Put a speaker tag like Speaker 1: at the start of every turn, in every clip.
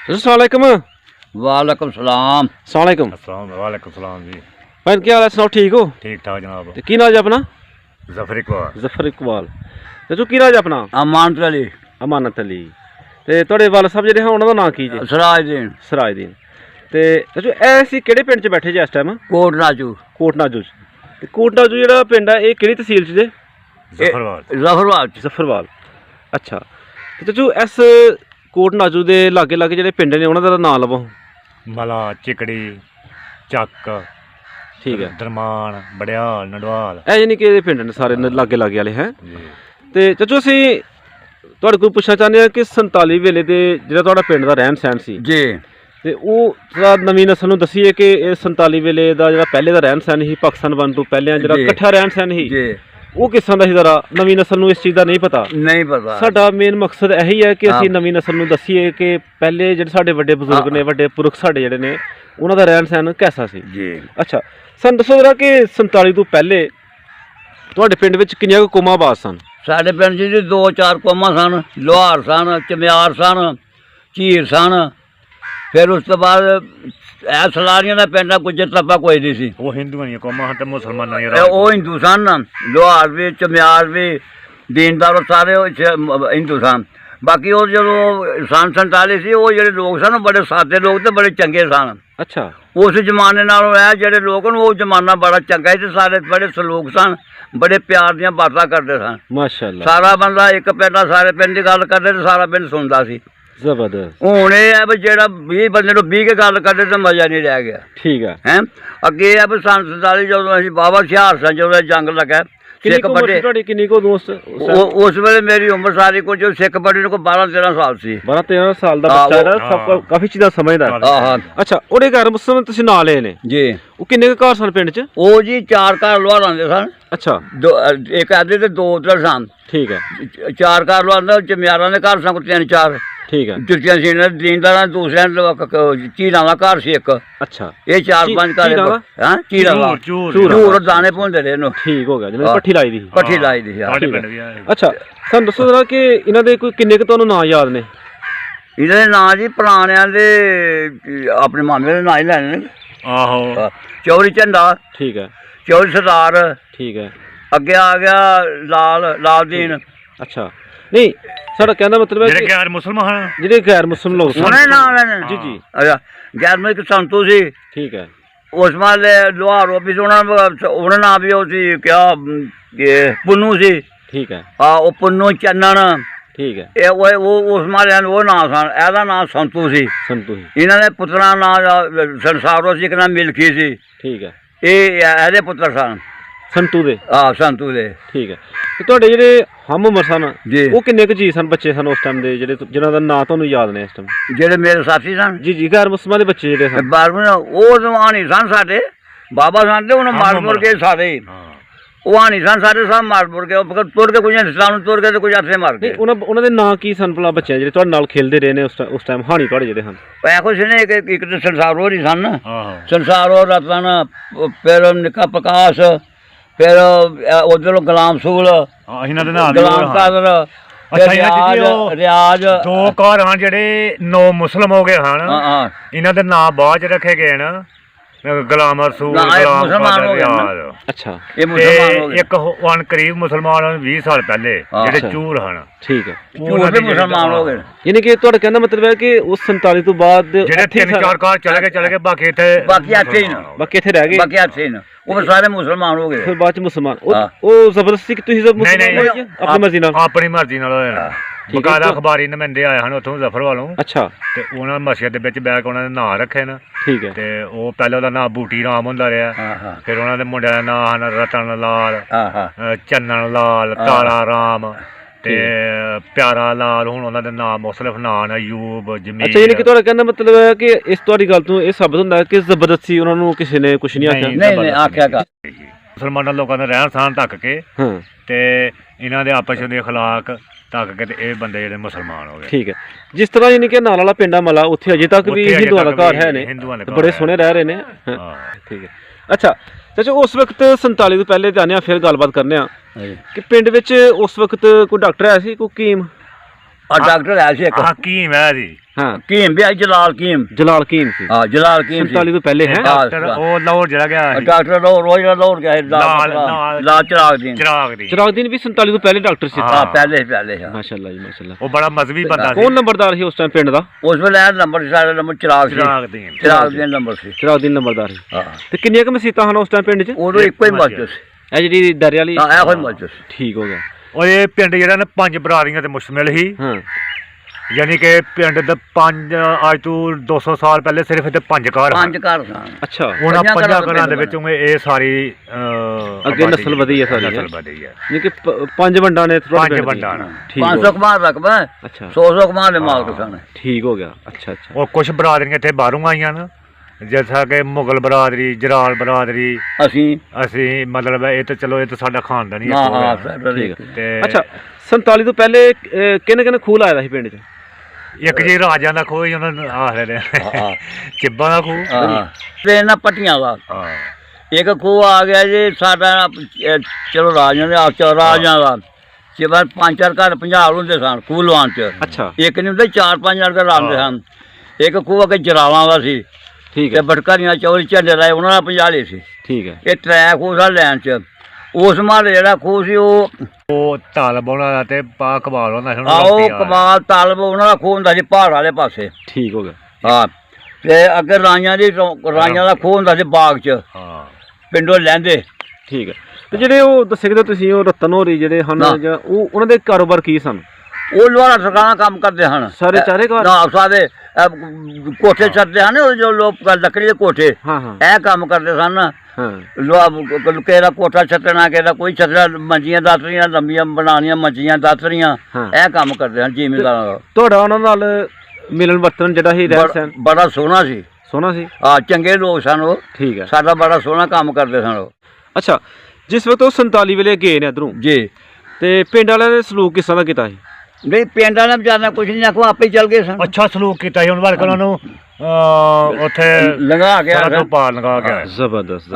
Speaker 1: अस्सलाम
Speaker 2: वालेकुम सलाम।
Speaker 1: वालेकुम
Speaker 3: वालेकुम सलाम जी।
Speaker 1: भाई क्या हाल है, सुनाओ ठीक हो?
Speaker 3: ठीक ठाक जनाब।
Speaker 1: ते की नाम है अपना?
Speaker 3: जफर इकबाल।
Speaker 1: जफर इकबाल। चाचू की नाम है अपना?
Speaker 2: अमानत अली।
Speaker 1: अमानत अली। ते तुहाडे वाल साहब जेहड़े हैं उन्हां दा नाम की जी?
Speaker 2: सराजदीन।
Speaker 1: सराजदीन। ते चाचू ऐसी केड़े पिंड च बैठे जे इस टाइम?
Speaker 2: कोट नाजू।
Speaker 1: कोट नाजू। ते कोट नाजू जेहड़ा पिंड है ये केड़ी तहसील च जे?
Speaker 2: जफरवाल।
Speaker 1: जफरवाल। अच्छा ते चाचू इस कोट नाजू दे लागे लागे जेहड़े पिंड ने उन्हां दा नाम लवो।
Speaker 3: मला, चिकड़ी, चक,
Speaker 1: ठीक है,
Speaker 3: दरमान, बड़ियाल, नडवाल,
Speaker 1: ए यानी कि पिंड ने सारे लागे लागे वाले हैं। ते चाचू असी तुहाडे कोल पुछना चाहते हैं कि 47 वेले दे जेहड़ा तुहाडा पिंड दा रहन सहन सी
Speaker 2: जी,
Speaker 1: ते ओह थोड़ा नवीं नस्ल नूं दस्सिए कि 47 वेले दा जेहड़ा पहले दा रहन सहन ही पाकिस्तान बन तो पहले जेहड़ा
Speaker 2: जी।
Speaker 1: इकट्ठा रहन सहन ही
Speaker 2: जी।
Speaker 1: वो किस तरह दा ही जरा नवीं नस्ल नूं इस चीज़ दा नहीं पता।
Speaker 2: नहीं पता।
Speaker 1: साडा मेन मकसद यही है कि असीं
Speaker 2: हाँ।
Speaker 1: नवीं नस्ल नूं दस्सिए कि पहले जेहड़े साडे वड्डे बजुर्ग ने वड्डे पुरख साडे जेहड़े ने उन्हां दा रहन सहन कैसा सी।
Speaker 2: जी।
Speaker 1: अच्छा सन दसो जरा कि 47 तो पहले तुहाडे पिंड विच किन्नियां कुछ कौमां आबाद सन?
Speaker 2: साढ़े पिंड जी 2-4 कौमां सन, लोहार सन, चम्यार सन, झीर सन। फिर उस तो बाद सलारियां का पिंड गुज्जर तपा कोई नहीं सी।
Speaker 3: वो हिंदुआं दी कौमां ते मुसलमानां दी
Speaker 2: वो हिंदू सन, लोहार भी, चम्यार भी, दीनदार सारे हिंदू सन। बाकी वो जो सन 47 सी वो जेह्ड़े लोग सन बड़े सादे लोग ते बड़े चंगे सन।
Speaker 1: अच्छा।
Speaker 2: उस जमाने नालों है जेह्ड़े लोग न वो जमाना बड़ा चंगा ते सारे बड़े सलूक सन, बड़े प्यार दियां बातां करदे सन।
Speaker 1: माशाअल्लाह।
Speaker 2: सारा बंदा एक पिंड सारे पिंड की गल करदे ते सारा पिंड सुनदा सी।
Speaker 1: जबरदस्त।
Speaker 2: हुण एह् है भी जेह्ड़ा 20 बंदे नूं 20 के गल करदे ते मजा नहीं रह गया।
Speaker 1: ठीक है।
Speaker 2: हैं अगे है भी सन 47 जदों असीं बाबा हुशियार सन जदों जंग लग्गा सिख बड़े
Speaker 1: किन्नी को दोस्त
Speaker 2: उस वेले मेरी उम्र सारी को जो सिख बड़े को 12-13 साल सी।
Speaker 1: 12-13 साल दा बच्चा है सब काफी चीज़ां समझदा है। अच्छा ओहदे घर मुस्लिम तुसीं नाल लए ने
Speaker 2: जी।
Speaker 1: वो किन्ने के घर सन पिंड च?
Speaker 2: ओ जी 4 घर लोहारां दे सन।
Speaker 1: अच्छा।
Speaker 2: एक आदे ते 2 उधर सन।
Speaker 1: ठीक है।
Speaker 2: 4 घर लोहारां दे, चम्यारां दे घर सन कोई 3-4।
Speaker 1: ठीक है।
Speaker 2: जुत्तियां सीने दीनदारां दूसरे चीरां दा घर सी एक।
Speaker 1: अच्छा।
Speaker 2: ये 4-5 घर हां चीरां दा चूर दाने भोंदे रहे नो।
Speaker 1: ठीक हो गया जिन्हें पट्ठी लाई दी
Speaker 2: पट्ठी लाई दी।
Speaker 1: अच्छा सन दसो जरा कि इन्हां दे कोई किन्ने के तुहानूं नाम याद ने?
Speaker 2: इन्हां दे नां जी पुराणियां दे अपने मामे दे नां ही लैने ने।
Speaker 3: आहो।
Speaker 2: चौधरी झंडा।
Speaker 1: ठीक है।
Speaker 2: चौधरी सरदार।
Speaker 1: ठीक है।
Speaker 2: अगे आ गया लालदीन।
Speaker 1: अच्छा नहीं साडा कहने दा मतलब है
Speaker 3: जेह्ड़े
Speaker 1: कि
Speaker 3: गैर मुसलमान
Speaker 1: जेहड़े गैर मुस्लिम लोग सन
Speaker 2: उन्हें नाम लेने।
Speaker 1: जी जी।
Speaker 2: अच्छा गैर में एक संतू सी।
Speaker 1: ठीक है।
Speaker 2: उस माले लोहार भी उन्हें नाम भी उसी क्या ये पुन्नू सी।
Speaker 1: ठीक है।
Speaker 2: हाँ वो पुन्नू चन्नन।
Speaker 1: ठीक है।
Speaker 2: ये वो उस माले वो नाम सन एदा नाम संतू सी।
Speaker 1: संतू ही।
Speaker 2: इन्होंने पुत्रा नाम संसारो सी, एक नाम मिल्खी सी।
Speaker 1: ठीक है।
Speaker 2: ये एदे पुत्र सन
Speaker 1: संतू दे।
Speaker 2: हाँ संतू दे।
Speaker 1: ठीक है। ते तुहाडे जेहड़े हम उमर सन
Speaker 2: जी
Speaker 1: वो किन्ने क जी सन बच्चे सन उस टाइम दे जेहड़े जिन्हां दा नाम तुहानूं याद ने इस टाइम?
Speaker 2: जेह्ड़े मेरे साथी सन
Speaker 1: जी जी गैर मुस्लिमां दे बच्चे जेहड़े सन
Speaker 2: 12 वो तो हानी सन साढ़े बाबा सन ते उन्हें मार मुर के सारे वो हानी सन सारे सब मार मुर के तुर के कुछ इस्लाम तुर के कुछ हफ्ते मार के।
Speaker 1: उन्हां दे नाम की सन भला बच्चे जेहड़े तुहाडे नाल खेलदे रहे ने उस टाइम हानी तुहाडे जेहड़े सन?
Speaker 2: कुछ ने एक तो संसार हो रही सन
Speaker 3: आहो।
Speaker 2: संसार हो रतन फिर निक्का प्रकाश फिर उधर गुलाम सूल
Speaker 3: इन्हां दे नाम
Speaker 2: गुलाम कादर
Speaker 3: अच्छा इन्हां जी
Speaker 2: रियाज
Speaker 3: 2 घर हन जेह्ड़े 9 मुस्लिम हो गए हन।
Speaker 2: हाँ
Speaker 3: इन्हां दे नाम बाद च रखे गए न गुलाम रसूल
Speaker 2: ना, ये
Speaker 3: गुलाम
Speaker 2: मुसलमान हो गए ना।
Speaker 3: कादर।
Speaker 1: अच्छा।
Speaker 2: ये मुसलमान हो गए।
Speaker 3: एक वन करीब मुसलमान 20 साल पहले
Speaker 2: हाँ।
Speaker 3: जेह्ड़े
Speaker 1: अच्छा।
Speaker 3: चूर हन
Speaker 1: ठीक है।
Speaker 2: चूर भी मुसलमान हो गए।
Speaker 1: यानी कि तुहाडा कहने दा मतलब है कि उस 47 तो बाद
Speaker 3: जेह्ड़े 3-4 घर चले गए बाकी इत्थे
Speaker 2: बाकी अच्छे ही न
Speaker 1: बाकी इत्थे रह गए
Speaker 2: बाकी अच्छे ही न वो सारे मुसलमान हो गए।
Speaker 1: फिर बाद च मुसलमान
Speaker 2: हाँ।
Speaker 1: ओ जबरदस्ती कि तुसीं सब
Speaker 3: नहीं
Speaker 1: मुसलमान
Speaker 3: नहीं
Speaker 1: होई अपनी मर्जी नाल?
Speaker 3: अपनी मर्जी नाल होए न।
Speaker 1: ठीक है।
Speaker 3: बकायदा अखबारी नमेंदे आए हन उत्थों जफर वालों
Speaker 1: अच्छा।
Speaker 3: ते उन्हां मस्जिद दे बिच बैठ के उन्हां दे नां रखे न।
Speaker 1: ठीक है।
Speaker 3: ते ओह् पैह्ले ओह्दा नां बूटी राम होंदा रेहा।
Speaker 2: हाँ हाँ
Speaker 3: फिर उन्हां दे मुंडे दा नां हन रतन लाल,
Speaker 2: हाँ हाँ
Speaker 3: चन्नन लाल, काला राम ते प्यारा लाल। हुण उन्हां दे नां मुख्तलिफ नां न अयूब जमीर।
Speaker 1: अच्छा यानी कि तुहाडा कहने दा मतलब है कि इस तुहाडी गल तो ये साबित होंदा है कि जबरदस्ती उन्हां नूं किसी ने कुछ नहीं आख्या?
Speaker 2: नहीं आख्या का
Speaker 3: मुसलमानां लोकां दा रहन सहन ढक के
Speaker 1: हाँ।
Speaker 3: ते इन्हां दे आपस दे अखलाक ढक के ते एह् बंदे जेह्ड़े मुसलमान हो गए।
Speaker 1: ठीक है। जिस तरह यानी कि नाल वाला पिंड है मला उत्थे अजे तक भी
Speaker 3: उत्थे अजे
Speaker 1: हिंदुआं दा
Speaker 3: तक
Speaker 1: घर
Speaker 3: भी
Speaker 1: है ने
Speaker 3: हिंदुआं दे
Speaker 1: ते
Speaker 3: घर
Speaker 1: बड़े
Speaker 3: है।
Speaker 1: सोहने रह रहे ने। हाँ।
Speaker 3: हाँ।
Speaker 1: ठीक है। अच्छा चाचा उस वक्त 47 तो पहले जाने फिर गलबात करने कि पिंड विच उस वक्त कोई डॉक्टर है सी कोई हकीम?
Speaker 2: ਡਾਕਟਰ ਆਇਆ ਸੀ ਇੱਕ
Speaker 3: ਹਕੀਮ ਹੈ ਜੀ
Speaker 1: ਹਾਂ
Speaker 2: ਕੀਮ ਵੀ ਆਈ, ਜਲਾਲ ਕੀਮ।
Speaker 1: ਜਲਾਲ ਕੀਮ ਸੀ
Speaker 2: ਹਾਂ ਜਲਾਲ ਕੀਮ ਸੀ
Speaker 1: 47 ਤੋਂ ਪਹਿਲੇ ਹੈ
Speaker 3: ਡਾਕਟਰ ਉਹ ਲਾਹੌਰ ਜਿਹੜਾ ਗਿਆ ਸੀ।
Speaker 2: ਡਾਕਟਰ ਰੋਜ਼ ਲਾਹੌਰ ਗਿਆ ਸੀ, ਲਾਲ ਚਿਰਾਗ ਦੀਨ।
Speaker 1: ਚਿਰਾਗਦੀਨ ਵੀ 47 ਤੋਂ ਪਹਿਲੇ ਡਾਕਟਰ ਸੀ
Speaker 2: ਹਾਂ ਪਹਿਲੇ ਹਾਂ।
Speaker 1: ਮਾਸ਼ਾਅੱਲਾ ਜੀ ਮਾਸ਼ਾਅੱਲਾ।
Speaker 3: ਉਹ ਬੜਾ ਮਜ਼ਹਬੀ ਬੰਦਾ ਸੀ।
Speaker 1: ਕੌਣ ਨੰਬਰਦਾਰ ਸੀ ਉਸ ਟਾਈਮ ਪਿੰਡ ਦਾ?
Speaker 2: ਉਸ ਵੇਲੇ ਇਹ ਨੰਬਰ ਸਾਡਾ ਨੰਬਰ ਚਿਰਾਗ ਸੀ,
Speaker 3: ਚਿਰਾਗਦੀਨ
Speaker 2: ਚਿਰਾਗ ਦੀਨ ਨੰਬਰ ਸੀ।
Speaker 1: ਚਿਰਾਗਦੀਨ ਨੰਬਰਦਾਰ ਸੀ।
Speaker 2: ਹਾਂ
Speaker 1: ਤੇ ਕਿੰਨੀਆਂ ਕੁ ਮਸੀਤਾਂ ਹਨ ਉਸ ਟਾਈਮ ਪਿੰਡ 'ਚ?
Speaker 2: ਉਦੋਂ ਇੱਕੋ ਹੀ ਮਸਜਿਦ ਸੀ।
Speaker 1: ਇਹ ਜਿਹੜੀ ਦਰਿਆ ਵਾਲੀ?
Speaker 2: ਹਾਂ ਇਹੋ ਹੀ ਮਸਜਿਦ ਸੀ।
Speaker 1: ਠੀਕ ਹੋ ਗਿਆ।
Speaker 3: ਉਹ ਇਹ ਪਿੰਡ ਜਿਹੜਾ ਨਾ 5 ਬਰਾਦਰੀਆਂ ਤੇ ਮੁਸ਼ਤਮਿਲ ਸੀ।
Speaker 1: ਹਾਂ
Speaker 3: ਯਾਨੀ ਕਿ ਪਿੰਡ ਦੇ 5 ਅੱਜ ਤੋਂ 200 ਸਾਲ ਪਹਿਲੇ ਸਿਰਫ ਇੱਥੇ 5 ਘਰ ਹਨ।
Speaker 2: 5 ਘਰ ਸਨ।
Speaker 1: ਅੱਛਾ
Speaker 3: ਉਹਨਾਂ 5 ਘਰਾਂ ਦੇ ਵਿੱਚੋਂ ਇਹ ਸਾਰੀ
Speaker 1: ਅੱਗੇ ਨਸਲ ਵਧੀ ਹੈ ਸਾਰੀ?
Speaker 3: ਨਸਲ ਵਧੀ ਹੈ।
Speaker 1: ਯਾਨੀ ਕਿ 5 ਵੰਡਾਂ ਨੇ?
Speaker 3: 5 ਵੰਡਾਂ ਨੇ।
Speaker 1: ਠੀਕ
Speaker 2: 500 ਕਮਾਲ ਰਕਬਾ,
Speaker 1: ਅੱਛਾ
Speaker 2: 100 ਕਮਾਲ ਦੇ ਮਾਲਕ ਸਨ।
Speaker 1: ਠੀਕ ਹੋ ਗਿਆ। ਅੱਛਾ ਅੱਛਾ।
Speaker 3: ਉਹ ਕੁਝ ਬਰਾਦਰੀਆਂ ਇੱਥੇ ਬਾਹਰੋਂ ਆਈਆਂ ਨੇ, ਜਿਵੇਂ ਕਿ ਮੁਗਲ ਬਰਾਦਰੀ, ਜਰਾਲ ਬਰਾਦਰੀ। ਅਸੀਂ ਮਤਲਬ ਇਹ ਤਾਂ ਚਲੋ ਇਹ ਤਾਂ ਸਾਡਾ ਖਾਨਦਾਨੀ
Speaker 1: ਠੀਕ ਹੈ।
Speaker 3: ਤੇ
Speaker 1: ਅੱਛਾ 47 ਤੋਂ ਪਹਿਲੇ ਕਿਹਨੇ ਕਿਹਨੇ ਖੂਹ ਲਾਇਆ ਸੀ ਪਿੰਡ 'ਚ?
Speaker 3: ਇੱਕ ਜੀ ਰਾਜਿਆਂ ਦਾ ਖੂਹ ਹੀ ਉਹਨਾਂ ਨੂੰ ਆਖਦੇ ਨੇ, ਚਿੱਬਾਂ ਦਾ ਖੂਹ।
Speaker 2: ਤੇ ਇਹਨਾਂ ਪੱਟੀਆਂ ਦਾ ਇੱਕ ਖੂਹ ਆ ਗਿਆ ਜੀ ਸਾਡਾ, ਚਲੋ ਰਾਜਿਆਂ ਦਾ ਜਿਵੇਂ 5-4 ਘਰ 50 ਹੁੰਦੇ ਸਨ ਖੂਹ ਲਵਾਉਣ 'ਚ।
Speaker 1: ਅੱਛਾ
Speaker 2: ਇੱਕ ਨਹੀਂ ਹੁੰਦੇ 4-5 ਘਰ ਲਾਉਂਦੇ ਸਨ। ਇੱਕ ਖੂਹ ਅੱਗੇ ਜਰਾਵਾਂ ਦਾ ਸੀ।
Speaker 1: ਠੀਕ
Speaker 2: ਤੇ
Speaker 1: ਹੈ
Speaker 2: ਬਟਕਰੀਆਂ ਚੌਲ ਝੰਡੇ ਲਾਏ ਉਹਨਾਂ ਦਾ 50 ਸੀ।
Speaker 1: ਠੀਕ ਹੈ।
Speaker 2: ਇਹ ਟਰੈਕ ਖੂਹ ਦਾ ਲੈਣ 'ਚ ਉਸ ਮਾਲੇ ਜਿਹੜਾ ਖੂਹ ਸੀ ਉਹ
Speaker 3: ਤਾਲਬ ਉਹਨਾਂ ਦਾ ਤੇ ਪਾ ਕਮਾਲ ਉਹਨਾਂ ਦਾ।
Speaker 2: ਆਓ ਕਮਾਲ ਤਾਲਬ ਉਹਨਾਂ ਦਾ ਖੂਹ ਹੁੰਦਾ ਸੀ ਪਹਾੜ ਵਾਲੇ ਪਾਸੇ।
Speaker 1: ਠੀਕ ਹੋ ਗਿਆ।
Speaker 2: ਹਾਂ ਤੇ ਅੱਗੇ ਰਾਈਆਂ ਦਾ ਖੂਹ ਹੁੰਦਾ ਸੀ ਬਾਗ 'ਚ, ਪਿੰਡੋਂ ਲੈਂਦੇ।
Speaker 1: ਠੀਕ ਹੈ। ਤੇ ਜਿਹੜੇ ਉਹ ਦੱਸੇ ਕਿ ਤੁਸੀਂ ਉਹ ਰਤਨ ਹੋਰੀ ਜਿਹੜੇ ਹਨ ਜਾਂ ਉਹ ਉਹਨਾਂ ਦੇ ਕਾਰੋਬਾਰ ਕੀ ਸਨ?
Speaker 2: ਉਹ ਲੋਹਾਰਾ ਸਰਕਾਰਾਂ ਕੰਮ ਕਰਦੇ ਹਨ
Speaker 1: ਸਾਰੇ ਚਾਰੇ ਘਰ?
Speaker 2: ਨਾ ਸਾਰੇ ਕੋਠੇ ਛੱਡਦੇ ਹਨ ਉਹ ਜੋ ਲੋਕ ਲੱਕੜੀ ਦੇ ਕੋਠੇ।
Speaker 1: ਹਾਂ ਹਾਂ
Speaker 2: ਇਹ ਕੰਮ ਕਰਦੇ ਸਨ।
Speaker 1: ਹਾਂ
Speaker 2: ਲੋਹਾ ਕਿਸੇ ਦਾ ਕੋਠਾ ਛੱਡਣਾ, ਕਿਸੇ ਦਾ ਕੋਈ ਛੱਡਣਾ, ਮੰਜੀਆਂ ਦਾਤਰੀਆਂ ਲੰਬੀਆਂ ਬਣਾਉਣੀਆਂ, ਮੰਜੀਆਂ ਦਾਤਰੀਆਂ, ਇਹ ਕੰਮ ਕਰਦੇ ਹਨ ਜ਼ਿਮੀਂਦਾਰਾਂ ਦਾ।
Speaker 1: ਤੁਹਾਡਾ ਉਹਨਾਂ ਨਾਲ ਮਿਲਣ ਵਰਤਨ ਜਿਹੜਾ ਸੀ ਰਹਿਣ ਸਹਿਣ
Speaker 2: ਬੜਾ ਸੋਹਣਾ ਸੀ।
Speaker 1: ਸੋਹਣਾ ਸੀ?
Speaker 2: ਹਾਂ ਚੰਗੇ ਲੋਕ ਸਨ ਉਹ।
Speaker 1: ਠੀਕ ਹੈ।
Speaker 2: ਸਾਡਾ ਬੜਾ ਸੋਹਣਾ ਕੰਮ ਕਰਦੇ ਸਨ ਉਹ।
Speaker 1: ਅੱਛਾ ਜਿਸ ਵਕਤ ਉਹ 47 ਵੇਲੇ ਗਏ ਨੇ ਇੱਧਰੋਂ
Speaker 2: ਜੀ
Speaker 1: ਤੇ ਪਿੰਡ ਵਾਲਿਆਂ ਨੇ ਸਲੂਕ ਕਿਸ ਤਰ੍ਹਾਂ ਦਾ ਕੀਤਾ ਸੀ?
Speaker 2: ਨਹੀਂ ਪਿੰਡ ਵਾਲਿਆਂ ਨੇ ਵਿਚਾਰਿਆਂ ਕੁਛ ਨਹੀਂ ਆਖੋ, ਆਪੇ ਹੀ ਚੱਲ ਗਏ ਸਨ।
Speaker 3: ਅੱਛਾ ਸਲੂਕ ਕੀਤਾ ਸੀ ਉਹਨਾਂ ਬਾਰੇ ਉਹਨਾਂ ਨੂੰ ਉੱਥੇ
Speaker 2: ਲੰਘਾ ਗਿਆ
Speaker 3: ਸਾਰਾ ਤੋਂ ਪਾਰ ਲਗਾ ਗਿਆ।
Speaker 1: ਜ਼ਬਰਦਸਤ।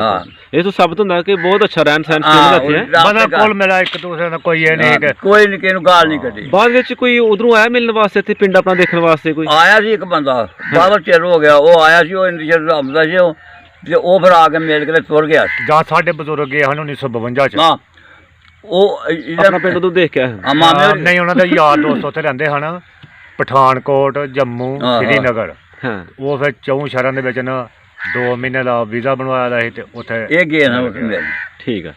Speaker 1: ਇਹ ਤਾਂ ਸਾਬਤ ਹੁੰਦਾ ਕਿ ਬਹੁਤ ਅੱਛਾ ਰਹਿਣ ਸਹਿਣ ਸੀ ਉਹਨਾਂ ਦਾ ਇੱਥੇ।
Speaker 3: ਬੰਦਾ ਕੋਲ ਮਿਲਾ ਇੱਕ ਦੂਸਰੇ ਨਾਲ, ਕੋਈ ਇਹ ਨਹੀਂ ਕਿ
Speaker 2: ਕੋਈ ਨਹੀਂ ਕਿਸੇ ਨੂੰ ਗਾਲ ਨਹੀਂ ਕੱਢੀ।
Speaker 1: ਬਾਅਦ ਵਿੱਚ ਕੋਈ ਉਧਰੋਂ ਆਇਆ ਮਿਲਣ ਵਾਸਤੇ ਇੱਥੇ ਪਿੰਡ ਆਪਣਾ ਦੇਖਣ ਵਾਸਤੇ? ਕੋਈ
Speaker 2: ਆਇਆ ਸੀ ਇੱਕ ਬੰਦਾ, ਬਾਹਰ ਚਿਰ ਹੋ ਗਿਆ ਉਹ ਆਇਆ ਸੀ, ਉਹ ਇੰਡੀਅਨ ਆਉਂਦਾ ਸੀ ਉਹ, ਤੇ ਉਹ ਫਿਰ ਆ ਕੇ ਮਿਲ ਕੇ ਤੁਰ ਗਿਆ ਸੀ।
Speaker 3: ਜਾਂ ਸਾਡੇ ਬਜ਼ੁਰਗ ਗਏ ਹਨ 1952 ਚ।
Speaker 2: ਹਾਂ ਉਹ
Speaker 1: ਆਪਣਾ ਪਿੰਡ ਤੋਂ ਦੇਖ ਕੇ ਆਇਆ?
Speaker 3: ਨਹੀਂ ਉਹਨਾਂ ਦੇ ਯਾਰ ਦੋਸਤ ਉੱਥੇ ਰਹਿੰਦੇ ਹਨ, ਪਠਾਨਕੋਟ, ਜੰਮੂ, ਸ਼੍ਰੀਨਗਰ।
Speaker 1: ਹਾਂ
Speaker 3: ਉਹ ਫਿਰ 4 ਸ਼ਹਿਰਾਂ ਦੇ ਵਿੱਚ ਨਾ 2 ਮਹੀਨੇ ਦਾ ਵੀਜ਼ਾ ਬਣਵਾਇਆ ਦਾ ਸੀ ਤੇ ਉੱਥੇ
Speaker 2: ਇਹ ਗਏ ਨਾ ਉੱਥੇ।
Speaker 1: ਠੀਕ ਹੈ।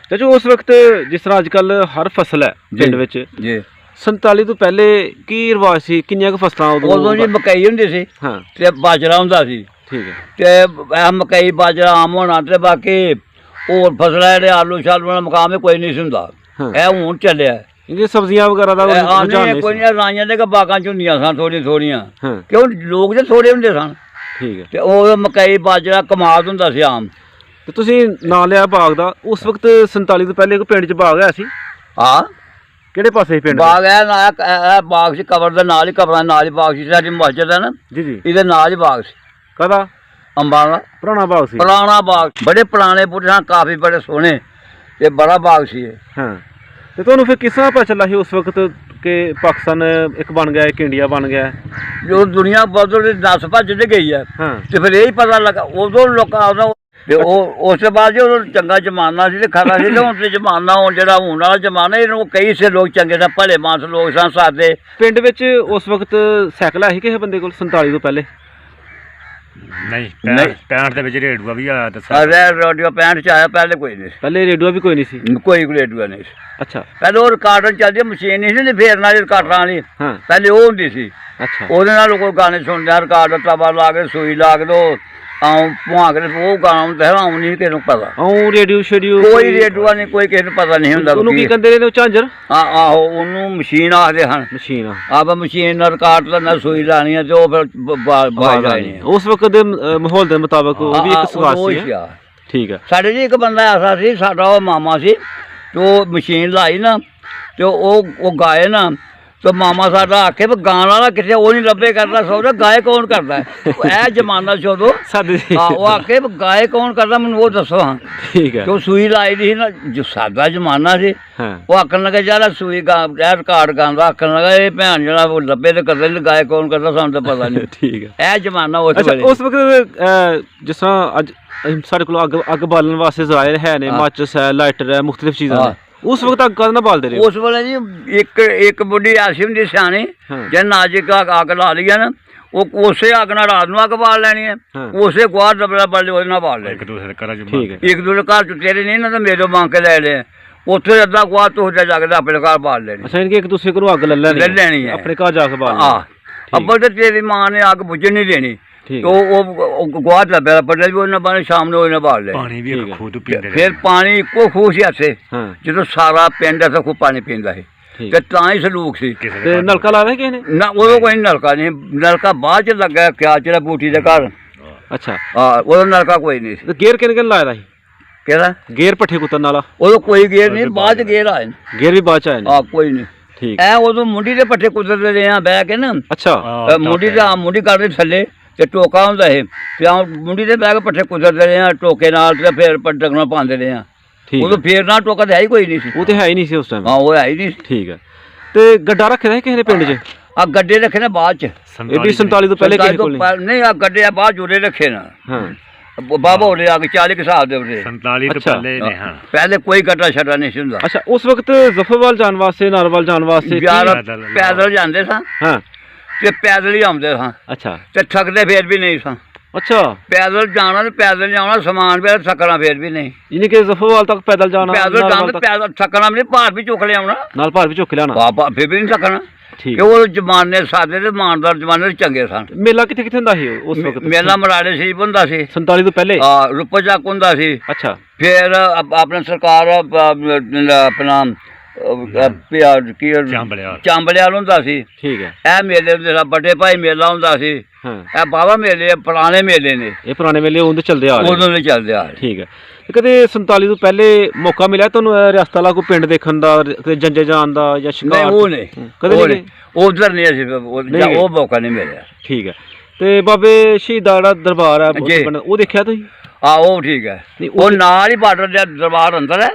Speaker 1: ਤੇ ਜੋ ਉਸ ਵਕਤ ਜਿਸ ਤਰ੍ਹਾਂ ਅੱਜ ਕੱਲ ਹਰ ਫਸਲ ਹੈ ਪਿੰਡ ਵਿੱਚ
Speaker 2: ਜੀ
Speaker 1: 47 ਤੋਂ ਪਹਿਲੇ ਕੀ ਰਿਵਾਜ ਸੀ? ਕਿੰਨੀਆਂ ਕੁ ਫਸਲਾਂ
Speaker 2: ਉਦੋਂ ਜੀ ਮਕਈ ਹੁੰਦੀ ਸੀ
Speaker 1: ਹਾਂ
Speaker 2: ਤੇ ਬਾਜਰਾ ਹੁੰਦਾ ਸੀ।
Speaker 1: ਠੀਕ ਹੈ।
Speaker 2: ਤੇ ਇਹ ਮਕਈ ਬਾਜਰਾ ਆਮ ਹੋਣਾ ਤੇ ਬਾਕੀ ਹੋਰ ਫਸਲਾਂ ਜਿਹੜੇ ਆਲੂ ਸ਼ਾਲੂ ਵਾਲਾ ਮੁਕਾਮ ਹੀ ਕੋਈ ਨਹੀਂ ਸੀ ਹੁੰਦਾ। ਇਹ ਹੁਣ ਚੱਲਿਆ
Speaker 1: ਇਹ ਸਬਜ਼ੀਆਂ ਵਗੈਰਾ ਦਾ ਰੁਝਾਨ ਨਹੀਂ
Speaker 2: ਕੋਈ
Speaker 1: ਸੀ?
Speaker 2: ਨਹੀਂ, ਰਾਈਆਂ ਦੇ ਬਾਗਾਂ ਚ ਹੁੰਦੀਆਂ ਸਨ ਥੋੜੀਆਂ
Speaker 1: ਹਾਂ
Speaker 2: ਕਿਉਂ ਲੋਕ ਜੇ ਥੋੜੇ ਹੁੰਦੇ ਸਨ।
Speaker 1: ਠੀਕ ਹੈ।
Speaker 2: ਤੇ ਉਹ ਮਕਈ ਬਾਜਰਾ ਕਮਾਦ ਹੁੰਦਾ ਸੀ ਆਮ।
Speaker 1: ਤੇ ਤੁਸੀਂ ਨਾਂ ਲਿਆ ਬਾਗ ਦਾ, ਉਸ ਵਕਤ 47 ਤੋਂ ਪਹਿਲੇ ਕੋਈ ਪਿੰਡ 'ਚ ਬਾਗ ਹੈ ਸੀ?
Speaker 2: ਹਾਂ
Speaker 1: ਕਿਹੜੇ ਪਾਸੇ ਸੀ ਪਿੰਡ?
Speaker 2: ਬਾਗ ਇਹ ਬਾਗ ਸੀ ਕਬਰ ਦੇ ਨਾਲ ਹੀ, ਕਬਰਾਂ ਨਾਲ ਹੀ ਬਾਗ ਸੀ। ਸਾਡੀ ਮਸਜਿਦ ਹੈ ਨਾ
Speaker 1: ਜੀ ਜੀ
Speaker 2: ਇਹਦੇ ਨਾਲ ਹੀ ਬਾਗ ਸੀ।
Speaker 1: ਕਦਾ?
Speaker 2: ਅੰਬਾਂ ਦਾ
Speaker 1: ਪੁਰਾਣਾ ਬਾਗ ਸੀ?
Speaker 2: ਪੁਰਾਣਾ ਬਾਗ, ਬੜੇ ਪੁਰਾਣੇ ਬੂਟੇ ਸਨ, ਕਾਫੀ ਬੜੇ ਸੋਹਣੇ ਤੇ ਬੜਾ ਬਾਗ ਸੀ ਇਹ।
Speaker 1: ਹਾਂ ਤੇ ਤੁਹਾਨੂੰ ਫਿਰ ਕਿਸ ਤਰ੍ਹਾਂ ਪਤਾ ਚੱਲਾ ਸੀ ਉਸ ਵਕਤ ਕਿ ਪਾਕਿਸਤਾਨ ਇੱਕ ਬਣ ਗਿਆ, ਇੱਕ ਇੰਡੀਆ ਬਣ ਗਿਆ?
Speaker 2: ਜੋ ਦੁਨੀਆ ਬਦਲ ਨਸ ਭੱਜ ਤੇ ਗਈ ਹੈ
Speaker 1: ਹਾਂ
Speaker 2: ਤੇ ਫਿਰ ਇਹ ਹੀ ਪਤਾ ਲੱਗਾ ਉਦੋਂ ਲੋਕਾਂ ਦਾ। ਤੇ ਉਹ ਉਸ ਤੋਂ ਬਾਅਦ ਜਦੋਂ ਚੰਗਾ ਜ਼ਮਾਨਾ ਸੀ ਤੇ ਖਰਾ ਸੀ, ਤੇ ਹੁਣ ਤੇ ਜ਼ਮਾਨਾ ਹੁਣ ਜਿਹੜਾ ਹੁਣ ਵਾਲਾ ਜ਼ਮਾਨਾ, ਇਹਨੂੰ ਕਈ ਸੇ ਲੋਕ ਚੰਗੇ ਦਾ ਭਲੇ ਮਾਨਸ ਲੋਕ ਸਨ ਸਾਡੇ
Speaker 1: ਪਿੰਡ ਵਿੱਚ। ਉਸ ਵਕਤ ਸਾਈਕਲ ਹੈ ਸੀ ਕਿਸੇ ਬੰਦੇ ਕੋਲ 47 ਤੋਂ ਪਹਿਲੇ?
Speaker 3: ਨਹੀਂ 65 ਦੇ ਵਿੱਚ ਰੇਡੂਆ ਵੀ ਆਇਆ ਤੇ
Speaker 2: ਰੇਡੀਓ 65 ਚ ਆਇਆ, ਪਹਿਲੇ ਕੋਈ ਨਹੀਂ
Speaker 1: ਪਹਿਲੇ ਰੇਡੀਓ ਵੀ ਕੋਈ ਨਹੀਂ ਸੀ?
Speaker 2: ਸੀ, ਕੋਈ ਰੇਡੀਓ ਨਹੀਂ ਸੀ।
Speaker 1: ਅੱਛਾ
Speaker 2: ਪਹਿਲੇ ਉਹ ਰਿਕਾਰਡਰ ਚੱਲਦੀ ਮਸ਼ੀਨ ਨਹੀਂ ਸੀ ਫੇਰਨ ਵਾਲੀ ਰਿਕਾਰਡਰਾਂ ਵਾਲੀ,
Speaker 1: ਹਾਂ
Speaker 2: ਪਹਿਲੇ ਉਹ ਹੁੰਦੀ ਸੀ।
Speaker 1: ਅੱਛਾ
Speaker 2: ਉਹਦੇ ਨਾਲ ਕੋਈ ਗਾਣੇ ਸੁਣਦੇ, ਰਿਕਾਰਡਰ ਤਬਾ ਲਾ ਕੇ ਸੂਈ ਲਾ ਕੇ ਦੋ ਆਉਂ ਭੁਆ ਕੇ ਉਹ ਗਾਣਾ ਹੁੰਦਾ ਆਉਂ ਨਹੀਂ ਕਿਸੇ ਨੂੰ ਪਤਾ।
Speaker 1: ਉਹ ਰੇਡੀਓ ਸ਼ੇਡੀਓ
Speaker 2: ਕੋਈ ਰੇਡੀਓ ਨਹੀਂ, ਕੋਈ ਕਿਸੇ ਨੂੰ ਪਤਾ ਨਹੀਂ ਹੁੰਦਾ।
Speaker 1: ਉਹਨੂੰ ਕੀ ਕਹਿੰਦੇ ਨੇ ਉਹ ਝਾਂਜਰ?
Speaker 2: ਆਹੋ ਉਹਨੂੰ ਮਸ਼ੀਨ ਆਖਦੇ ਹਨ।
Speaker 1: ਮਸ਼ੀਨ?
Speaker 2: ਆਪ ਮਸ਼ੀਨ ਨਾਲ ਰਿਕਾਰਡ ਲੈਣਾ, ਸੂਈ ਲਾਣੀ ਹੈ ਤੇ ਉਹ ਫਿਰ ਬਾਜ ਜਾਣੀ।
Speaker 1: ਉਸ ਵਕਤ ਦੇ ਮਾਹੌਲ ਦੇ ਮੁਤਾਬਕ ਉਹ ਵੀ ਇੱਕ ਸਵਾਸ ਸੀ। ਠੀਕ ਹੈ।
Speaker 2: ਸਾਡੇ ਜੀ ਇੱਕ ਬੰਦਾ ਐਸਾ ਸੀ, ਸਾਡਾ ਉਹ ਮਾਮਾ ਸੀ, ਤੇ ਉਹ ਮਸ਼ੀਨ ਲਾਈ ਨਾ ਤੇ ਉਹ ਗਾਏ ਨਾ ਤੇ ਮਾਮਾ ਸਾਡਾ ਆਖੇ ਵੀ ਗਾਣ ਵਾਲਾ ਕਿੱਥੇ, ਉਹ ਨਹੀਂ ਲੱਭੇ ਕਰਦਾ ਸੌਦਾ, ਗਾਏ ਕੌਣ ਕਰਦਾ ਹੈ? ਇਹ ਜ਼ਮਾਨਾ ਸੀ ਉਦੋਂ।
Speaker 1: ਸਾਡੇ
Speaker 2: ਹਾਂ, ਉਹ ਆਖੇ ਵੀ ਗਾਏ ਕੌਣ ਕਰਦਾ, ਮੈਨੂੰ ਉਹ ਦੱਸੋ। ਹਾਂ,
Speaker 1: ਠੀਕ ਹੈ।
Speaker 2: ਕਿਉਂ ਸੂਈ ਲਾਈ ਦੀ ਸੀ ਨਾ, ਜੋ ਸਾਦਾ ਜ਼ਮਾਨਾ ਸੀ।
Speaker 1: ਹਾਂ
Speaker 2: ਉਹ ਆਖਣ ਲੱਗਾ ਯਾਰ ਸੂਈ ਇਹ ਰਿਕਾਰਡ ਗਾਉਂਦਾ, ਆਖਣ ਲੱਗਾ ਇਹ ਭੈਣ ਜਿਹੜਾ ਉਹ ਲੱਭੇ ਤੇ ਕਰਦੇ ਨੇ, ਗਾਏ ਕੌਣ ਕਰਦਾ ਸਾਨੂੰ ਤਾਂ ਪਤਾ ਨਹੀਂ।
Speaker 1: ਠੀਕ ਹੈ।
Speaker 2: ਇਹ ਜ਼ਮਾਨਾ ਉਸ
Speaker 1: ਅੱਛਾ,
Speaker 2: ਵੇਲੇ।
Speaker 1: ਉਸ ਵਕਤ ਜਿਸ ਤਰ੍ਹਾਂ ਅੱਜ ਸਾਡੇ ਕੋਲ ਅੱਗ ਬਾਲਣ ਵਾਸਤੇ ਜ਼ਰਾਇਰ ਹੈ ਨੇ, ਮਾਚਿਸ ਹੈ, ਲਾਈਟਰ ਹੈ, ਮੁxtਲਿਫ ਚੀਜ਼ਾਂ ਨੇ, ਉਸ ਵਕਤ ਅੱਗ ਕਾਹਦੇ ਨਾਲ ਬਾਲਦੇ ਰਹੇ?
Speaker 2: ਉਸ ਵੇਲੇ ਜੀ ਇੱਕ ਬੁੱਢੀ ਐਸੀ ਹੁੰਦੀ ਸਿਆਣੀ, ਜੇ ਨਾਜ਼ੁਕ ਅੱਗ ਲਾ ਲਈ ਨਾ, ਉਹ ਉਸੇ ਅੱਗ ਨਾਲ ਰਾਤ ਨੂੰ ਅੱਗ ਬਾਲ ਲੈਣੀ ਹੈ, ਉਸੇ ਗੁਆਰ ਦਬੜਾ ਬਲ ਉਹਦੇ ਨਾਲ ਬਾਲ ਲੈਣੀ।
Speaker 3: ਇੱਕ ਦੂਸਰੇ ਦੇ ਘਰਾਂ ਚ
Speaker 1: ਠੀਕ ਹੈ।
Speaker 2: ਇੱਕ ਦੂਜੇ ਘਰ ਚ ਤੇਰੇ ਨਹੀਂ ਨਾ ਤਾਂ ਮੇਰੇ ਮੰਗ ਕੇ ਲੈ ਲਏ, ਉੱਥੇ ਅੱਧਾ ਗੁਆਰ ਤੋਂ ਜਾ ਕੇ ਆਪਣੇ ਘਰ ਬਾਲ ਲੈਣੀ।
Speaker 1: ਅੱਛਾ, ਇਨਕੇ ਇੱਕ ਦੂਸਰੇ ਕੋਲੋਂ ਅੱਗ ਲੈ
Speaker 2: ਲੈਣੀ ਹੈ,
Speaker 1: ਆਪਣੇ ਘਰ ਜਾ ਕੇ ਬਾਲਣੀ।
Speaker 2: ਹਾਂ, ਅੱਬਲ ਤੇ ਤੇਰੀ ਮਾਂ ਨੇ ਅੱਗ ਬੁੱਝਣ ਨਹੀਂ ਦੇਣੀ, ਉਹ ਗੁਆਰ ਲੱਭਿਆ ਪੜਿਆ ਵੀ ਉਹਨਾਂ ਬਾਣੇ ਸ਼ਾਮ ਨੂੰ ਉਹਨੇ ਬਾਲ ਲੈ।
Speaker 3: ਪਾਣੀ ਵੀ ਇੱਕ ਖੂਹ ਤੋਂ ਪੀਂਦੇ
Speaker 2: ਫਿਰ ਪਾਣੀ ਇੱਕੋ ਖੂਹ ਸੀ ਇੱਥੇ, ਜਦੋਂ ਸਾਰਾ ਪਿੰਡ ਇੱਥੇ ਖੂਹ ਪਾਣੀ ਪੀਂਦਾ ਸੀ, ਤੇ ਤਾਂ ਹੀ ਸਲੂਕ ਸੀ।
Speaker 1: ਤੇ ਨਲਕਾ ਲਾਇਆ ਕਿਸੇ ਨੇ?
Speaker 2: ਨਾ, ਉਦੋਂ ਕੋਈ ਨਲਕਾ ਨਹੀਂ, ਨਲਕਾ ਬਾਅਦ ਚ ਲੱਗਾ ਕਿਆ ਜਿਹੜਾ ਬੂਟੀ ਦੇ ਘਰ।
Speaker 1: ਅੱਛਾ,
Speaker 2: ਹਾਂ, ਉਦੋਂ ਨਲਕਾ ਕੋਈ ਨਹੀਂ ਸੀ।
Speaker 1: ਤੇ ਗੇਰ ਕਿਹਨੇ ਲਾਇਆ ਦਾ ਸੀ?
Speaker 2: ਕਿਹੜਾ
Speaker 1: ਗੇਰ ਪੱਠੇ ਕੁੱਤਨ ਵਾਲਾ?
Speaker 2: ਉਦੋਂ ਕੋਈ ਗੇਰ ਨਹੀਂ, ਬਾਅਦ ਚ ਗੇਰ ਆਏ ਨੇ।
Speaker 1: ਗੇਰ ਵੀ ਬਾਅਦ ਚ ਆਏ ਨੇ?
Speaker 2: ਹਾਂ, ਕੋਈ ਨਹੀਂ।
Speaker 1: ਠੀਕ।
Speaker 2: ਐ ਉਦੋਂ ਮੁੰਡੀ ਦੇ ਪੱਠੇ ਕੁੱਤਰਦੇ ਰਹੇ ਆ ਬਹਿ ਕੇ ਨਾ।
Speaker 1: ਅੱਛਾ,
Speaker 2: ਮੁੰਡੀ ਕਰਦੇ ਥੱਲੇ ਤੇ ਟੋਕਾ ਹੁੰਦਾ ਇਹ, ਤੇ ਆ ਮੁੰਡੀ ਦੇ ਬਹਿ ਕੇ ਪੱਠੇ ਕੁੱਤਰਦੇ ਰਹੇ ਆ ਟੋਕੇ ਨਾਲ, ਤੇ ਫਿਰ ਡੰਗਣਾ ਪਾਉਂਦੇ ਰਹੇ ਆ। ਉਦੋਂ ਫੇਰ ਨਾਲ ਟੋਕਾ ਤਾਂ ਹੈ ਹੀ ਕੋਈ ਨਹੀਂ ਸੀ।
Speaker 1: ਉਹ ਤੇ ਹੈ ਹੀ ਨਹੀਂ ਸੀ ਉਸ ਟਾਈਮ।
Speaker 2: ਹਾਂ, ਉਹ ਹੈ ਹੀ ਨਹੀਂ।
Speaker 1: ਠੀਕ ਹੈ। ਤੇ ਗੱਡਾ ਰੱਖਿਆ ਸੀ ਕਿਸੇ ਨੇ ਪਿੰਡ 'ਚ?
Speaker 2: ਆ ਗੱਡੇ ਰੱਖੇ ਨੇ ਬਾਅਦ ਚ,
Speaker 1: ਇਹ ਵੀ 47 ਤੋਂ ਪਹਿਲੇ ਕਿਸੇ ਕੋਲ
Speaker 2: ਨਹੀਂ। ਆ ਗੱਡੇ ਆ ਬਾਅਦ ਜੁੜੇ ਰੱਖੇ ਨਾ।
Speaker 1: ਹਾਂ,
Speaker 2: ਬਾਬਾ ਹੋਲੇ ਆ ਕੇ 40 ਸਾਲ ਦੇ ਉਰੇ
Speaker 3: 47 ਤੋਂ ਪਹਿਲੇ ਨੇ। ਹਾਂ,
Speaker 2: ਪਹਿਲੇ ਕੋਈ ਗੱਡਾ ਛੱਡਾ ਨਹੀਂ ਸੀ ਹੁੰਦਾ।
Speaker 1: ਅੱਛਾ, ਉਸ ਵਕਤ ਜ਼ਫਰਵਾਲ ਜਾਣ ਵਾਸਤੇ, ਨਾਰਵਾਲ ਜਾਣ ਵਾਸਤੇ
Speaker 2: ਪੈਦਲ ਜਾਂਦੇ ਸਾਂ।
Speaker 1: ਹਾਂ,
Speaker 2: ਤੇ ਪੈਦਲ ਹੀ ਆਉਂਦੇ ਸਾਂ।
Speaker 1: ਅੱਛਾ,
Speaker 2: ਤੇ ਥੱਕਦੇ ਫੇਰ ਵੀ ਨਹੀਂ ਸਾਂ।
Speaker 1: ਅੱਛਾ,
Speaker 2: ਪੈਦਲ ਜਾਣਾ ਤੇ ਪੈਦਲ ਜਾਣਾ, ਸਮਾਨ ਵੀ ਥੱਕਣਾ ਫੇਰ ਵੀ ਨਹੀਂ।
Speaker 1: ਯਾਨੀ ਕਿ ਜ਼ਫਰਵਾਲ ਤੱਕ ਪੈਦਲ ਜਾਣਾ,
Speaker 2: ਪੈਦਲ ਜਾਣਾ, ਪੈਦਲ ਥੱਕਣਾ ਵੀ ਨਹੀਂ, ਭਾਰ ਵੀ ਚੁੱਕ ਲਿਆਉਣਾ,
Speaker 1: ਨਾਲ ਭਾਰ ਵੀ ਚੁੱਕ ਲਿਆਉਣਾ।
Speaker 2: ਬਾਬਾ ਫੇਰ ਵੀ ਨਹੀਂ ਥੱਕਣਾ।
Speaker 1: ਠੀਕ।
Speaker 2: ਉਹ ਜ਼ਮਾਨੇ ਸਾਦੇ ਤੇ ਇਮਾਨਦਾਰ ਜ਼ਮਾਨੇ ਚੰਗੇ ਸਨ।
Speaker 1: ਮੇਲਾ ਕਿੱਥੇ ਕਿੱਥੇ ਹੁੰਦਾ ਸੀ ਉਸ ਵਕਤ?
Speaker 2: ਮੇਲਾ ਮਰਾੜੇ ਸੀ ਹੁੰਦਾ ਸੀ
Speaker 1: 47 ਤੋਂ ਪਹਿਲੇ?
Speaker 2: ਹਾਂ, ਰੁਪਾ ਚੱਕ ਹੁੰਦਾ ਸੀ।
Speaker 1: ਅੱਛਾ,
Speaker 2: ਫਿਰ ਆਪਣਾ ਸਰਕਾਰ ਆਪਣਾ ਚਾਂਬਲਿਆਲ ਹੁੰਦਾ ਸੀ।
Speaker 1: ਠੀਕ ਹੈ।
Speaker 2: ਇਹ ਮੇਲੇ ਹੁੰਦੇ ਸੀ, ਵੱਡੇ ਭਾਈ ਮੇਲਾ ਹੁੰਦਾ ਸੀ। ਇਹ ਬਾਬਾ ਮੇਲੇ ਪੁਰਾਣੇ ਮੇਲੇ ਨੇ,
Speaker 1: ਇਹ ਪੁਰਾਣੇ ਮੇਲੇ ਉਦੋਂ ਚੱਲਦੇ ਆ ਰਹੇ?
Speaker 2: ਉਦੋਂ ਦੇ ਚੱਲਦੇ ਆ ਰਹੇ।
Speaker 1: ਠੀਕ ਹੈ। ਕਦੇ 47 ਤੋਂ ਪਹਿਲੇ ਮੌਕਾ ਮਿਲਿਆ ਤੁਹਾਨੂੰ ਰਿਆਸਤ ਵਾਲਾ ਕੋਈ ਪਿੰਡ ਦੇਖਣ ਦਾ, ਕਦੇ ਜੰਜੇ ਜਾਣ ਦਾ ਜਾਂ ਸ਼ਿਕਾਰ?
Speaker 2: ਨਹੀਂ, ਉਹ ਨਹੀਂ,
Speaker 1: ਕਦੇ ਨਹੀਂ?
Speaker 2: ਉਧਰ ਨਹੀਂ ਅਸੀਂ, ਉਹ ਮੌਕਾ ਨਹੀਂ ਮਿਲਿਆ।
Speaker 1: ਠੀਕ ਹੈ। ਤੇ ਬਾਬੇ ਸ਼ਹੀਦਾਂ ਜਿਹੜਾ ਦਰਬਾਰ ਹੈ ਉਹ ਦੇਖਿਆ ਤੁਸੀਂ?
Speaker 2: ਉਹ ਠੀਕ ਹੈ। ਉਹ ਨਾਲ ਹੀ ਬਾਰਡਰ ਦੇ ਦਰਬਾਰ ਅੰਦਰ ਹੈ,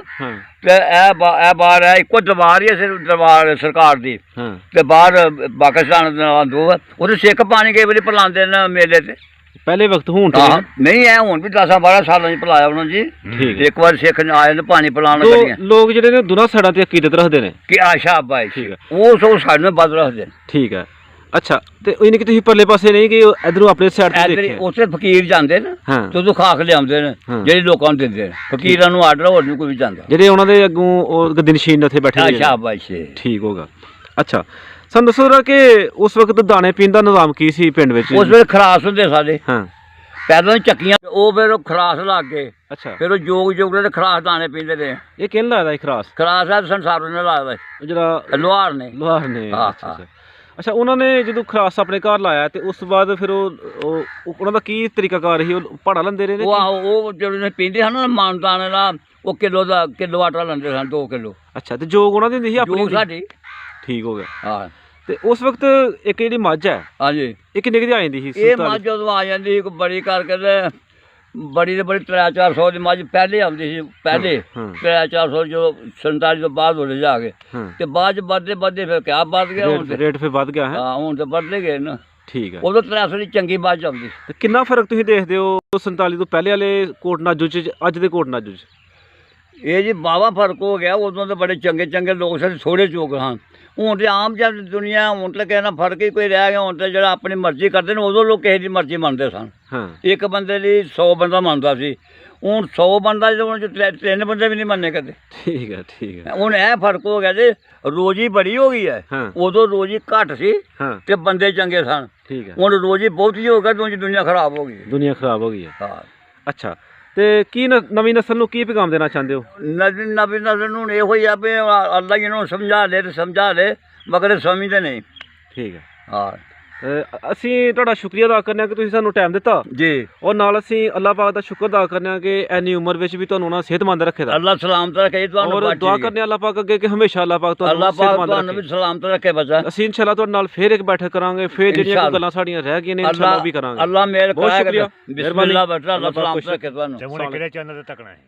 Speaker 2: ਤੇ ਇਹ ਬਾਹਰ ਹੈ, ਇੱਕੋ ਦਰਬਾਰ ਹੀ ਹੈ ਦਰਬਾਰ ਸਰਕਾਰ ਦੀ, ਤੇ ਬਾਹਰ ਪਾਕਿਸਤਾਨ ਦੋ ਹੈ। ਉਹਦੇ ਸਿੱਖ ਪਾਣੀ ਕਈ ਵਾਰੀ ਪਿਲਾਉਂਦੇ ਨੇ ਮੇਲੇ ਤੇ।
Speaker 1: ਪਹਿਲੇ ਵਕਤ ਹੁਣ
Speaker 2: ਨਹੀਂ ਹੈ, ਹੁਣ ਵੀ 10-12 ਸਾਲਾਂ ਚ ਪਿਲਾਇਆ ਉਹਨਾਂ ਜੀ। ਇੱਕ ਵਾਰ ਸਿੱਖ ਆਏ ਨੇ ਪਾਣੀ ਪਿਲਾਉਣ ਲੱਗੀਆਂ।
Speaker 1: ਲੋਕ ਜਿਹੜੇ ਨੇ ਦੋਨਾਂ ਸਾਈਡਾਂ ਤੇ ਅਕੀਦਤ ਰੱਖਦੇ ਨੇ
Speaker 2: ਕਿ ਆਸ਼ਾ ਬਾਈ, ਉਹ ਸਭ ਸਾਡੇ ਨਾਲ ਵੱਧ ਰੱਖਦੇ ਨੇ।
Speaker 1: ਠੀਕ ਹੈ। ਅੱਛਾ, ਤੇ ਇਹਨੇ ਕਿ ਤੁਸੀਂ ਪਰਲੇ ਪਾਸੇ ਨਹੀਂ ਕਿ ਇਧਰੋਂ ਆਪਣੇ ਸਾਈਡ ਤੇ ਦੇਖਿਆ?
Speaker 2: ਉੱਥੇ ਫਕੀਰ ਜਾਂਦੇ ਨੇ, ਤੇ ਉਦੋਂ ਖਾਕ ਲਿਆਉਂਦੇ ਨੇ, ਜਿਹੜੇ ਲੋਕਾਂ ਨੂੰ ਦਿੰਦੇ ਨੇ। ਫਕੀਰਾਂ ਨੂੰ ਆਰਡਰ ਹੋਰ ਨਹੀਂ ਕੋਈ ਵੀ ਜਾਂਦਾ, ਜਿਹੜੇ
Speaker 1: ਉਹਨਾਂ ਦੇ ਅੱਗੋਂ ਉਹ ਗਦਨਸ਼ੀਨ ਉੱਥੇ ਬੈਠੇ ਨੇ।
Speaker 2: ਆਸ਼ਾ ਬਾਈ,
Speaker 1: ਠੀਕ ਹੋਗਾ। ਅੱਛਾ, ਸਾਨੂੰ ਦੱਸੋ ਕਿ ਉਸ ਵਕਤ ਦਾਣੇ ਪੀਣ ਦਾ ਨਿਜ਼ਾਮ ਕੀ ਸੀ ਪਿੰਡ ਵਿੱਚ?
Speaker 2: ਉਸ ਵੇਲੇ ਖਰਾਸ ਹੁੰਦੇ ਸਾਡੇ।
Speaker 1: ਹਾਂ,
Speaker 2: ਪੈਦਲ ਚੱਕੀਆਂ, ਉਹ ਫਿਰ ਉਹ ਖਰਾਸ ਲੱਗ ਗਏ।
Speaker 1: ਅੱਛਾ,
Speaker 2: ਫਿਰ ਉਹ ਜੋਗ ਦੇ ਖਰਾਸ ਦਾਣੇ ਪੀਂਦੇ ਰਹੇ।
Speaker 1: ਇਹ ਕਿਹਨ ਲਾਇਆ ਖਰਾਸ?
Speaker 2: ਖਰਾਸ ਹੈ ਸੰਸਾਰ ਨੇ ਲਾਇਆ, ਜਿਹੜਾ ਲੋਹਾਰ ਨੇ।
Speaker 1: ਅੱਛਾ, ਉਹਨਾਂ ਨੇ ਜਦੋਂ ਖਰਾਸ ਆਪਣੇ ਘਰ ਲਾਇਆ ਤੇ ਉਸ ਤੋਂ ਬਾਅਦ ਫਿਰ ਉਹਨਾਂ ਦਾ ਕੀ ਤਰੀਕਾਕਾਰ ਸੀ? ਉਹ ਪਹਾੜਾ ਲੈਂਦੇ ਰਹੇ ਨੇ?
Speaker 2: ਉਹ ਜਿਹੜੇ ਪੀਂਦੇ ਹਨ ਨਾ ਮਾਨਦਾਨੇ ਨਾਲ, ਉਹ ਕਿਲੋ ਆਟਾ ਲੈਂਦੇ ਸਨ, 2 ਕਿਲੋ।
Speaker 1: ਅੱਛਾ, ਤੇ ਜੋਗ ਉਹਨਾਂ ਦੀ ਹੁੰਦੀ ਸੀ ਆਪਣੀ?
Speaker 2: ਸਾਡੀ।
Speaker 1: ਠੀਕ ਹੋ ਗਿਆ।
Speaker 2: ਹਾਂ,
Speaker 1: ਤੇ ਉਸ ਵਕਤ ਇੱਕ ਜਿਹੜੀ ਮੱਝ ਹੈ,
Speaker 2: ਹਾਂਜੀ,
Speaker 1: ਇਹ ਕਿੰਨੇ ਕੁ ਦੀ ਆ ਜਾਂਦੀ ਸੀ?
Speaker 2: ਇਹ ਮੱਝ ਜਦੋਂ ਆ ਜਾਂਦੀ ਇੱਕ ਬੜੀ ਕਰਕੇ ਤੇ ਬੜੀ 300-400 ਦੀ ਮੱਝ ਪਹਿਲੇ ਆਉਂਦੀ ਸੀ। ਪਹਿਲੇ 300-400 ਜੋ 47 ਤੋਂ ਬਾਅਦ ਹੋਲੇ ਜਾ ਕੇ, ਤੇ ਬਾਅਦ ਵੱਧਦੇ ਫਿਰ ਕਿਆ ਵੱਧ ਗਿਆ, ਹੁਣ
Speaker 1: ਰੇਟ ਫਿਰ ਵੱਧ ਗਿਆ ਹੈ।
Speaker 2: ਹਾਂ, ਹੁਣ ਤਾਂ ਵੱਧਦੇ ਗਏ ਨਾ।
Speaker 1: ਠੀਕ ਹੈ।
Speaker 2: ਉਦੋਂ 300 ਦੀ ਚੰਗੀ ਮੱਝ ਆਉਂਦੀ।
Speaker 1: ਤੇ ਕਿੰਨਾ ਫਰਕ ਤੁਸੀਂ ਦੇਖਦੇ ਹੋ 47 ਤੋਂ ਪਹਿਲੇ ਵਾਲੇ ਕੋਟ ਨਾਜੂ ਚ ਅੱਜ ਦੇ ਕੋਟ ਨਾਜੂ ਚ?
Speaker 2: ਇਹ ਜੀ ਬਾਵਾ ਫਰਕ ਹੋ ਗਿਆ। ਉਦੋਂ ਤਾਂ ਬੜੇ ਚੰਗੇ ਲੋਕ ਸੀ, ਥੋੜੇ ਚੋਕ ਹਾਂ। ਹੁਣ ਤੇ ਆਮ ਜਨ ਦੁਨੀਆ, ਹੁਣ ਤਾਂ ਕਹਿਣਾ ਫਰਕ ਹੀ ਕੋਈ ਰਹਿ ਗਿਆ। ਹੁਣ ਤਾਂ ਜਿਹੜਾ ਆਪਣੀ ਮਰਜ਼ੀ ਕਰਦੇ ਨੇ, ਉਦੋਂ ਲੋਕ ਕਿਸੇ ਦੀ ਮਰਜ਼ੀ ਮੰਨਦੇ ਸਨ। ਇੱਕ ਬੰਦੇ ਲਈ 100 ਬੰਦਾ ਮੰਨਦਾ ਸੀ, ਹੁਣ 100 ਬੰਦਾ ਜਦੋਂ 3 ਬੰਦੇ ਵੀ ਨਹੀਂ ਮੰਨੇ ਕਦੇ।
Speaker 1: ਠੀਕ ਹੈ, ਠੀਕ ਹੈ।
Speaker 2: ਹੁਣ ਇਹ ਫਰਕ ਹੋ ਗਿਆ ਜੀ, ਰੋਜੀ ਬੜੀ ਹੋ ਗਈ ਹੈ। ਉਦੋਂ ਰੋਜੀ ਘੱਟ ਸੀ ਤੇ ਬੰਦੇ ਚੰਗੇ ਸਨ। ਠੀਕ ਹੈ। ਹੁਣ ਰੋਜੀ ਬਹੁਤੀ ਹੋ ਗਿਆ, ਦੁਨੀਆ ਖਰਾਬ ਹੋ ਗਈ।
Speaker 1: ਦੁਨੀਆ ਖਰਾਬ ਹੋ ਗਈ ਹੈ। ਹਾਂ। ਅੱਛਾ, ਤੇ ਕੀ ਨਵੀਂ ਨਸਲ ਨੂੰ ਕੀ ਪੈਗਾਮ ਦੇਣਾ ਚਾਹੁੰਦੇ ਹੋ?
Speaker 2: ਨਵੀਂ ਨਸਲ ਨੂੰ ਇਹੋ ਹੀ ਆ ਵੀ ਅੱਲਾ ਜੀ ਨੂੰ ਸਮਝਾ ਲੈ ਤੇ ਸਮਝਾ ਲੈ, ਮਗਰ ਸਮਝਦੇ ਨਹੀਂ।
Speaker 1: ਠੀਕ ਹੈ।
Speaker 2: ਹਾਂ,
Speaker 1: ਅਸੀਂ ਤੁਹਾਡਾ ਸ਼ੁਕਰੀਆ ਅਦਾ ਕਰਨੇ ਆ ਕਿ ਤੁਸੀਂ ਸਾਨੂੰ ਟਾਈਮ ਦਿੱਤਾ
Speaker 2: ਜੀ
Speaker 1: ਔਰ ਨਾਲ ਅਸੀਂ ਅੱਲਾਹ ਪਾਕ ਦਾ ਸ਼ੁਕਰ ਅਦਾ ਕਰਨੇ ਆ ਕਿ ਇੰਨੀ ਉਮਰ ਵਿੱਚ ਵੀ ਤੁਹਾਨੂੰ ਉਹਨਾਂ ਸਿਹਤਮੰਦ ਰੱਖੇ ਦਾ
Speaker 2: ਅੱਲਾਹ ਸਲਾਮਤ ਰੱਖੇ ਤੁਹਾਨੂੰ
Speaker 1: ਔਰ ਦੁਆ ਕਰਨੇ ਆ ਅੱਲਾਹ ਪਾਕ ਅੱਗੇ ਕਿ ਹਮੇਸ਼ਾ ਅੱਲਾਹ ਪਾਕ
Speaker 2: ਅੱਲਾਹ
Speaker 1: ਤੁਹਾਨੂੰ
Speaker 2: ਪਾਕ
Speaker 1: ਸਿਹਤਮੰਦ
Speaker 2: ਤੁਹਾਨੂੰ ਵੀ
Speaker 1: ਰੱਖੇ।
Speaker 2: ਸਲਾਮਤ ਰੱਖੇ ਬੱਚਾ।
Speaker 1: ਅਸੀਂ ਇਨਸ਼ਾਅੱਲਾ ਤੁਹਾਡੇ ਨਾਲ ਫੇਰ ਇੱਕ ਬੈਠਕ ਕਰਾਂਗੇ, ਫੇਰ ਜਿਹੜੀਆਂ
Speaker 2: ਇਨਸ਼ਾਅੱਲਾ।
Speaker 1: ਕੋਈ ਗੱਲਾਂ ਸਾਡੀਆਂ ਰਹਿ ਗਈਆਂ ਨੇ ਇਨਸ਼ਾਅੱਲਾ ਉਹ ਵੀ ਕਰਾਂਗੇ।
Speaker 2: ਅੱਲਾਹ ਮੇਰ
Speaker 1: ਬਹੁਤ
Speaker 2: ਕਰਾਏਗਾ।
Speaker 1: ਸ਼ੁਕਰੀਆ,
Speaker 2: ਬਿਸਮਿਲ੍ਲਾਹ ਬੱਚਾ, ਅੱਲਾਹ
Speaker 1: ਅੱਲਾਹ ਪਾਕ
Speaker 2: ਸਲਾਮਤ ਰੱਖੇ ਤੁਹਾਨੂੰ।
Speaker 3: ਤੇ ਹੁਣ ਕਿਹੜੇ ਚੈਨਲ ਤੇ ਤੱਕਣਾ ਹੈ?